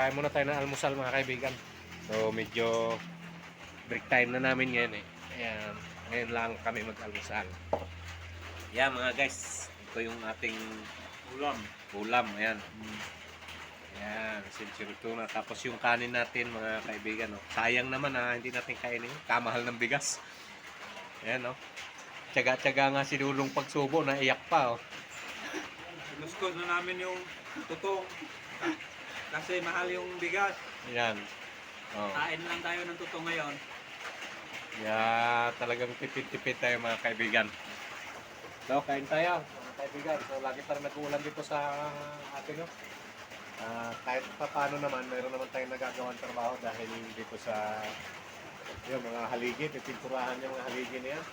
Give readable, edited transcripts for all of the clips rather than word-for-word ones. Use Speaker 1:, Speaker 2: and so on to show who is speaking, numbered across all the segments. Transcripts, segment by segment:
Speaker 1: Kakain muna tayo ng almusal mga kaibigan. So medyo break time na namin ngayon eh. Ayan, ngayon lang kami mag-almusal. Yan mga guys, ito yung ating ulam. Ayan. Ayan, century tuna. Tapos yung kanin natin mga kaibigan. Oh. Sayang naman hindi natin kainin. Kamahal ng bigas. Ayan oh. Tsaga-tsaga nga si Dulong pagsubo, naiyak pa oh.
Speaker 2: Inuskos na namin yung tutong. Kasi mahal yung bigas.
Speaker 1: Ayan. Oh.
Speaker 2: Kain lang tayo ng tutong ngayon.
Speaker 1: Yeah, talagang tipid-tipid tayo mga kaibigan. So, kain tayo mga kaibigan. So, lagi pa rin nag-uulan dito sa atin, no? Kahit pa paano naman, mayroon naman tayong nagagawang trabaho dahil dito sa yung mga haligi, pipinturahan yung mga haligi na yan.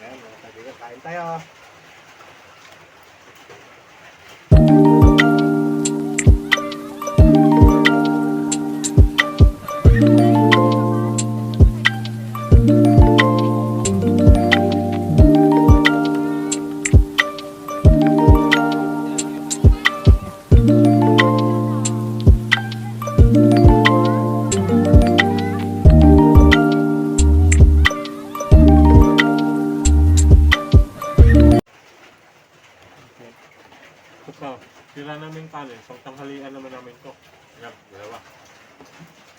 Speaker 1: Ayan, mga kaibigan, kain tayo. Ito, sila namin kanin. So, tanghalian naman namin to. Yan, dalawa.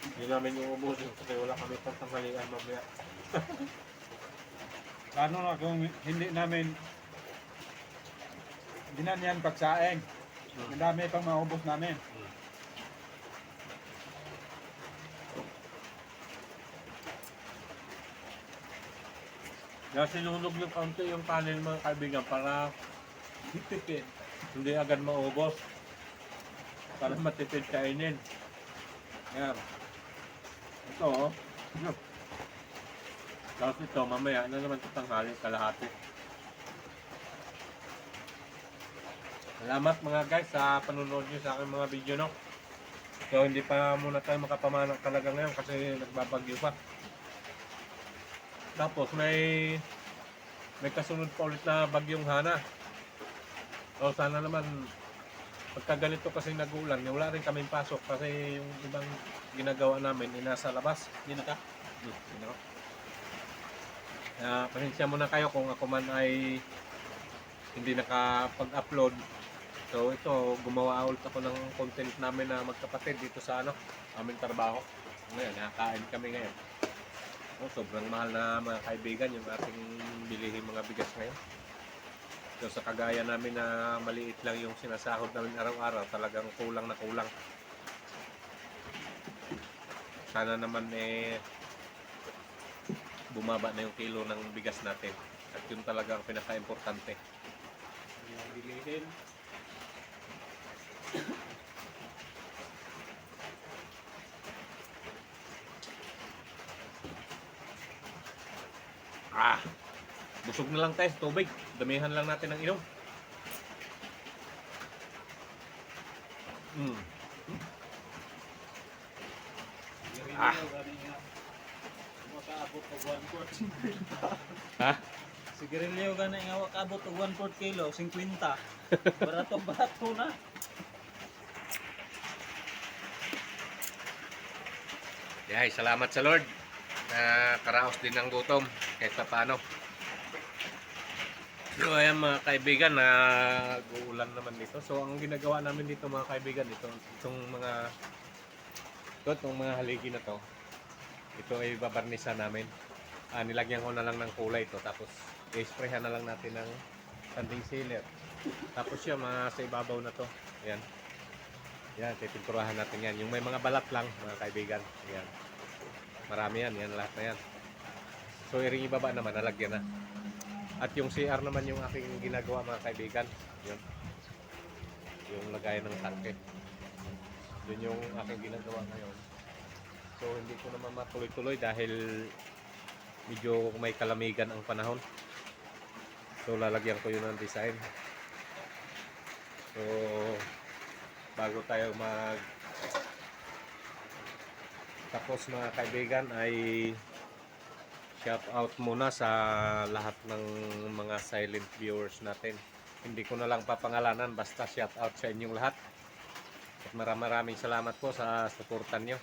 Speaker 1: Hindi namin uubusin kasi wala kami pang tanghalian mamaya.
Speaker 2: Paano na kung hindi namin binanyan pagsaeng? Ang dami pang maubos namin.
Speaker 1: Kaya sinunog yung kaunti yung kanin mga kaibigan para
Speaker 2: Tipid.
Speaker 1: hindi agad maubos. Para matipid kainin. Yan. Ito oh. Tapos ito, mamaya na naman ito tanghali, kalahati. Salamat mga guys sa panonood nyo sa aking mga video, no? So hindi pa muna tayo makapamanak talaga ngayon kasi nagbabagyo pa. Tapos may kasunod pa ulit na bagyong Hana. So sana naman pagka ganito kasi nag-ulan, wala rin kaming pasok kasi yung ibang ginagawa namin nasa labas. Hindi na ka? Hindi na. Pasensya muna kayo kung ako man ay hindi nakapag-upload. So ito, gumawa ulit ako ng content namin na magkapatid dito sa aming trabaho. Ngayon, nakakain kami ngayon. Sobrang mahal na mga kaibigan yung ating bilihin mga bigas ngayon. So sa kagaya namin na maliit lang yung sinasahod namin araw-araw, talagang kulang na kulang. Sana naman bumaba na yung kilo ng bigas natin. At yun talaga ang pinaka-importante.
Speaker 2: Bilihin.
Speaker 1: Busog na lang tayo sa tubig. Damihan lang natin ng inom. Ha?
Speaker 2: Sigarilyo gani nga wakabot og 1/4 kilo, 50. Barato na.
Speaker 1: Yay, salamat sa Lord. Karaos din ng gutom kahit pa paano. So ayan mga kaibigan, nag-uulan naman dito. So ang ginagawa namin dito mga kaibigan, itong mga haligi na to, ito ay babarnisan namin. Nilagyan ko na lang ng kulay ito, tapos i-sprayhan na lang natin ng sanding sealer. Tapos yan, sa ibabaw na to. Ayan. Yan, pipinturahan natin yan. Yung may mga balat lang mga kaibigan. Ayan. Marami yan, yan lahat na yan. So iring ibaba naman, nalagyan na. At yung CR naman yung aking ginagawa mga kaibigan. Yun. Yung lagayan ng tangke. Yun yung aking ginagawa ngayon. So hindi ko naman matuloy-tuloy dahil medyo may kalamigan ang panahon. So lalagyan ko yun ng design. So bago tayo tapos mga kaibigan ay shout out muna sa lahat ng mga silent viewers natin. Hindi ko na lang papangalanan, basta shout out sa inyong lahat. At maraming salamat po sa suportan nyo.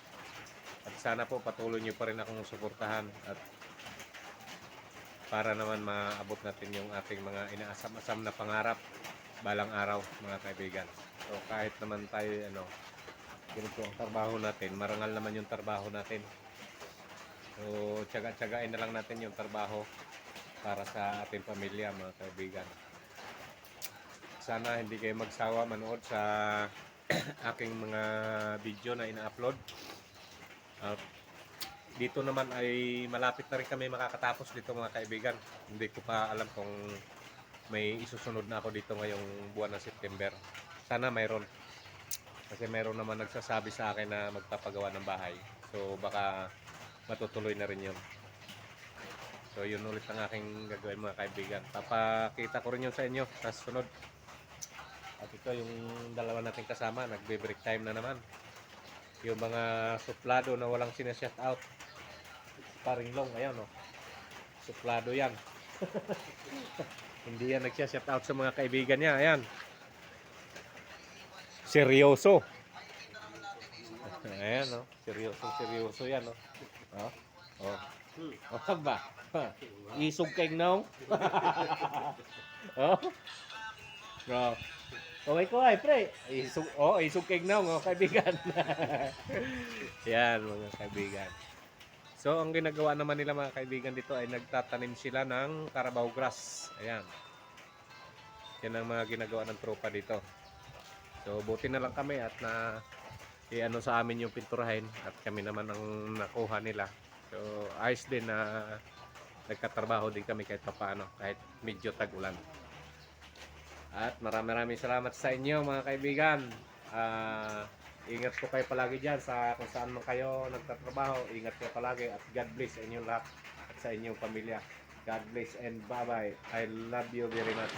Speaker 1: At sana po patuloy nyo pa rin akong suportahan at para naman maabot natin yung ating mga inaasam-asam na pangarap balang araw, mga kaibigan. So kahit naman tayo ganito ang trabaho natin, marangal naman yung trabaho natin. So tiyaga-tiyagain na lang natin yung trabaho para sa ating pamilya, mga kaibigan. Sana hindi kayo magsawa manood sa aking mga video na ina-upload. Dito naman ay malapit na rin kami makakatapos dito, mga kaibigan. Hindi ko pa alam kung may isusunod na ako dito ngayong buwan ng September. Sana mayroon. Kasi mayroon naman nagsasabi sa akin na magpapagawa ng bahay. So baka matutuloy na rin yun. So yun ulit ang aking gagawin, mga kaibigan. Papakita ko rin yun sa inyo sa sunod. At ito yung dalawa nating kasama, nagbe-break time na naman. Yung mga suplado na walang sinashout out. Paring long, ayan o. Suplado yan. Hindi yan nagsya-shout out sa mga kaibigan niya, ayan. Seryoso. Ayan o, seryoso yan o. Oh. Oh, ba? Isog kay nong. Oh. Bro. Okay ko ay pre. Isog kay nong, kaibigan. Yan, mga kaibigan. So, ang ginagawa naman nila, mga kaibigan, dito ay nagtatanim sila ng Carabao grass. Ayan. Yan ang mga ginagawa ng tropa dito. So, buti na lang kami at i-ano sa amin yung pinturahin at kami naman ang nakuha nila. So, ayos din na nagkatrabaho din kami kahit paano, kahit medyo tag-ulan. At maraming salamat sa inyo, mga kaibigan. Ingat po kayo palagi dyan sa kung saan man kayo nagtatrabaho. Ingat kayo palagi at God bless sa inyong lahat at sa inyong pamilya. God bless and bye-bye. I love you very much.